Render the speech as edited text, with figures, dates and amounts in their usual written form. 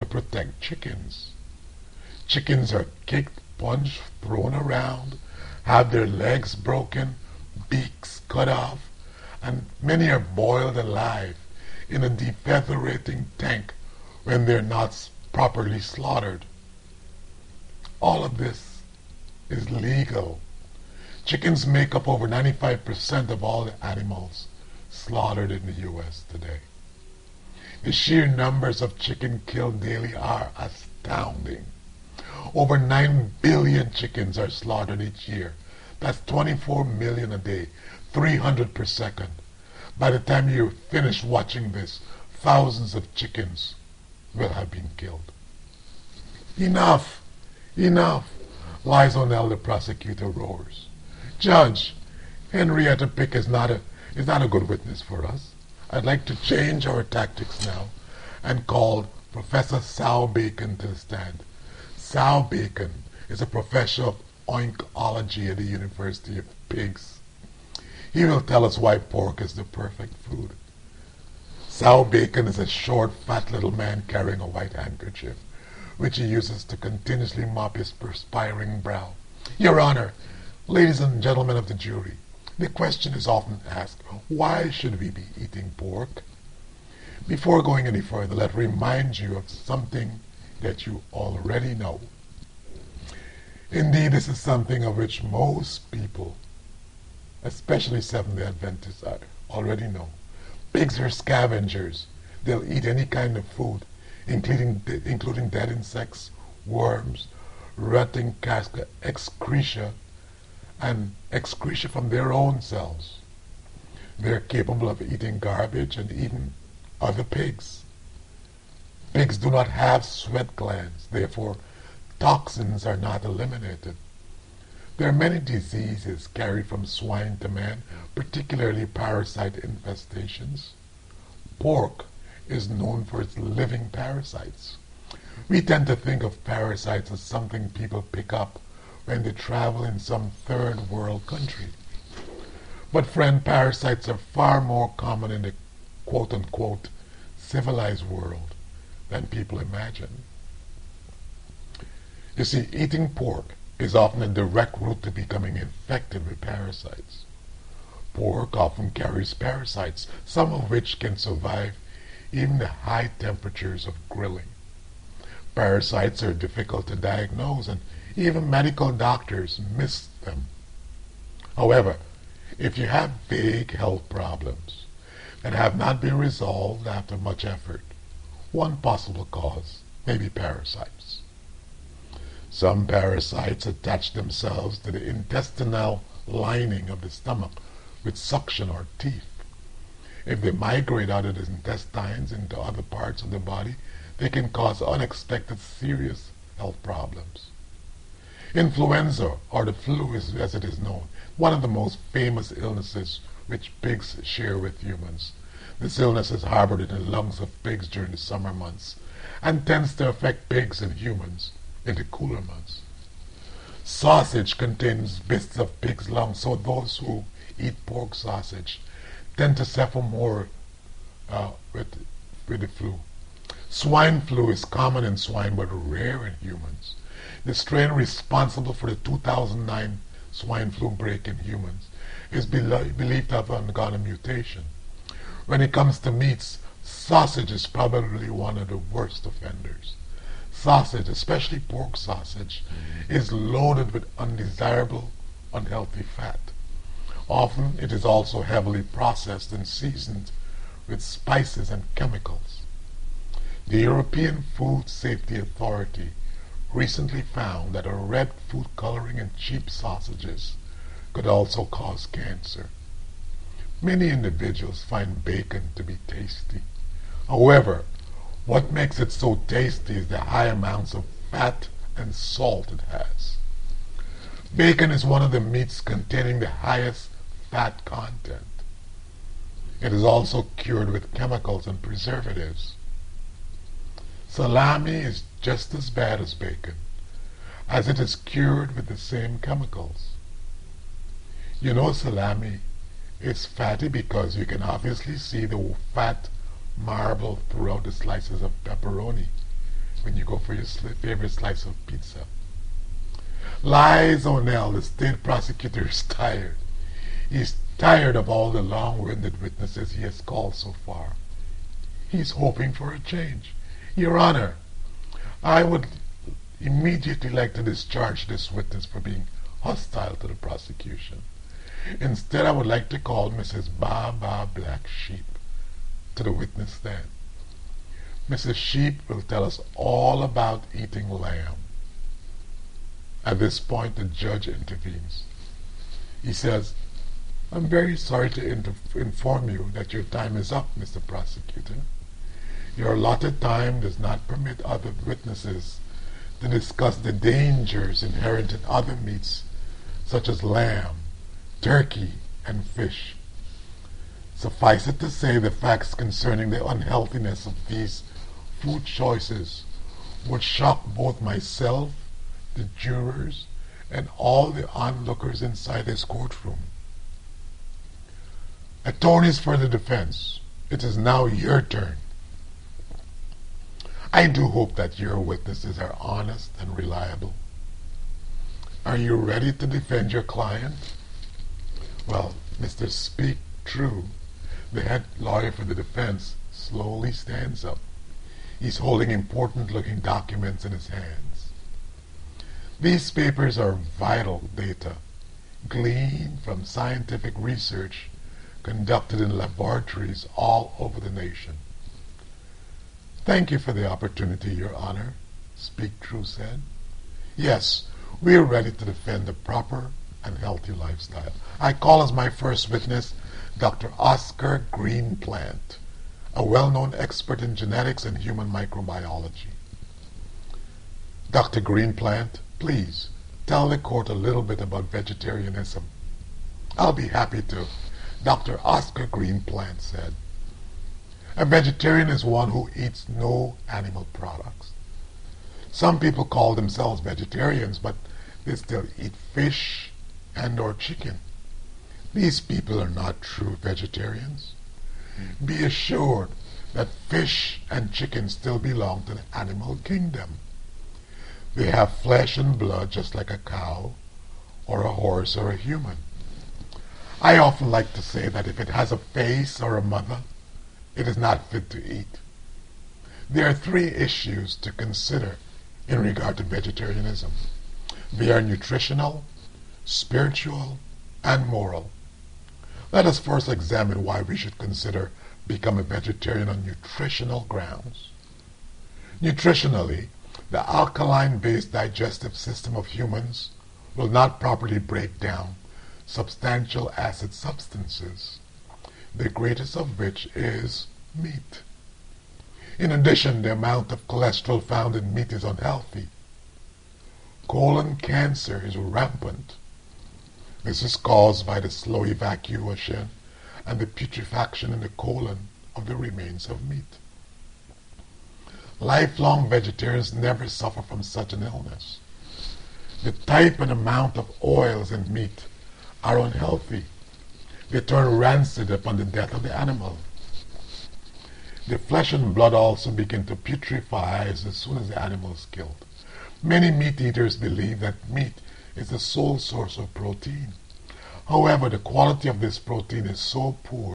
protect chickens. Chickens are kicked, punched, thrown around, have their legs broken, beaks cut off, and many are boiled alive in a defeatherating tank when they're not properly slaughtered. All of this is legal. Chickens make up over 95% of all the animals slaughtered in the U.S. today. The sheer numbers of chicken killed daily are astounding. Over 9 billion chickens are slaughtered each year. That's 24 million a day, 300 per second. By the time you finish watching this, thousands of chickens will have been killed. Enough! Enough! Lizonel, the prosecutor, roars. Judge, Henrietta Pick is not a good witness for us. I'd like to change our tactics now and call Professor Sal Bacon to the stand. Sal Bacon is a professor of oncology at the University of Pigs. He will tell us why pork is the perfect food. Sal Bacon is a short, fat little man carrying a white handkerchief, which he uses to continuously mop his perspiring brow. Your Honor, ladies and gentlemen of the jury, the question is often asked, why should we be eating pork? Before going any further, let me remind you of something that you already know. Indeed, this is something of which most people, especially Seventh-day Adventists, already know. Pigs are scavengers. They'll eat any kind of food, including dead insects, worms, rotting excreta, and excreta from their own cells. They're capable of eating garbage and even other pigs. Pigs do not have sweat glands, therefore toxins are not eliminated. There are many diseases carried from swine to man, particularly parasite infestations. Pork is known for its living parasites. We tend to think of parasites as something people pick up when they travel in some third world country. But friend, parasites are far more common in the quote-unquote civilized world than people imagine. You see, eating pork is often a direct route to becoming infected with parasites. Pork often carries parasites, some of which can survive even the high temperatures of grilling. Parasites are difficult to diagnose, and even medical doctors miss them. However, if you have vague health problems that have not been resolved after much effort, one possible cause may be parasites. Some parasites attach themselves to the intestinal lining of the stomach with suction or teeth. If they migrate out of the intestines into other parts of the body, they can cause unexpected serious health problems. Influenza, or the flu as it is known, one of the most famous illnesses which pigs share with humans. This illness is harbored in the lungs of pigs during the summer months and tends to affect pigs and humans in the cooler months. Sausage contains bits of pig's lungs, so those who eat pork sausage tend to suffer more with the flu. Swine flu is common in swine but rare in humans. The strain responsible for the 2009 swine flu outbreak in humans is believed to have undergone a mutation. When it comes to meats, sausage is probably one of the worst offenders. Sausage, especially pork sausage, is loaded with undesirable, unhealthy fat. Often it is also heavily processed and seasoned with spices and chemicals. The European Food Safety Authority recently found that a red food coloring in cheap sausages could also cause cancer. Many individuals find bacon to be tasty. However, what makes it so tasty is the high amounts of fat and salt it has. Bacon is one of the meats containing the highest fat content. It is also cured with chemicals and preservatives. Salami is just as bad as bacon, as it is cured with the same chemicals. You know, salami is fatty because you can obviously see the fat marble throughout the slices of pepperoni, when you go for your favorite slice of pizza. Lies O'Neill, the state prosecutor, is tired. He's tired of all the long-winded witnesses he has called so far. He's hoping for a change. Your Honor, I would immediately like to discharge this witness for being hostile to the prosecution. Instead, I would like to call Mrs. Baba Black Sheep to the witness stand. Mrs. Sheep will tell us all about eating lamb. At this point, the judge intervenes. He says, I'm very sorry to inform you that your time is up, Mr. Prosecutor. Your allotted time does not permit other witnesses to discuss the dangers inherent in other meats, such as lamb, turkey, and fish. Suffice it to say, the facts concerning the unhealthiness of these food choices would shock both myself, the jurors, and all the onlookers inside this courtroom. Attorneys for the defense, it is now your turn. I do hope that your witnesses are honest and reliable. Are you ready to defend your client? Well, Mr. Speak True, the head lawyer for the defense, slowly stands up. He's holding important-looking documents in his hands. These papers are vital data, gleaned from scientific research conducted in laboratories all over the nation. Thank you for the opportunity, Your Honor, Speak True said. Yes, we are ready to defend a proper and healthy lifestyle. I call as my first witness Dr. Oscar Greenplant, a well-known expert in genetics and human microbiology. Dr. Greenplant, please tell the court a little bit about vegetarianism. I'll be happy to, Dr. Oscar Greenplant said. A vegetarian is one who eats no animal products. Some people call themselves vegetarians, but they still eat fish and or chicken. These people are not true vegetarians. Be assured that fish and chicken still belong to the animal kingdom. They have flesh and blood just like a cow or a horse or a human. I often like to say that if it has a face or a mother, it is not fit to eat. There are three issues to consider in regard to vegetarianism. They are nutritional, spiritual, and moral. Let us first examine why we should consider becoming a vegetarian on nutritional grounds. Nutritionally, the alkaline-based digestive system of humans will not properly break down substantial acid substances, the greatest of which is meat. In addition, the amount of cholesterol found in meat is unhealthy. Colon cancer is rampant. This is caused by the slow evacuation and the putrefaction in the colon of the remains of meat. Lifelong vegetarians never suffer from such an illness. The type and amount of oils in meat are unhealthy. They turn rancid upon the death of the animal. The flesh and blood also begin to putrefy as soon as the animal is killed. Many meat eaters believe that meat is the sole source of protein. However, the quality of this protein is so poor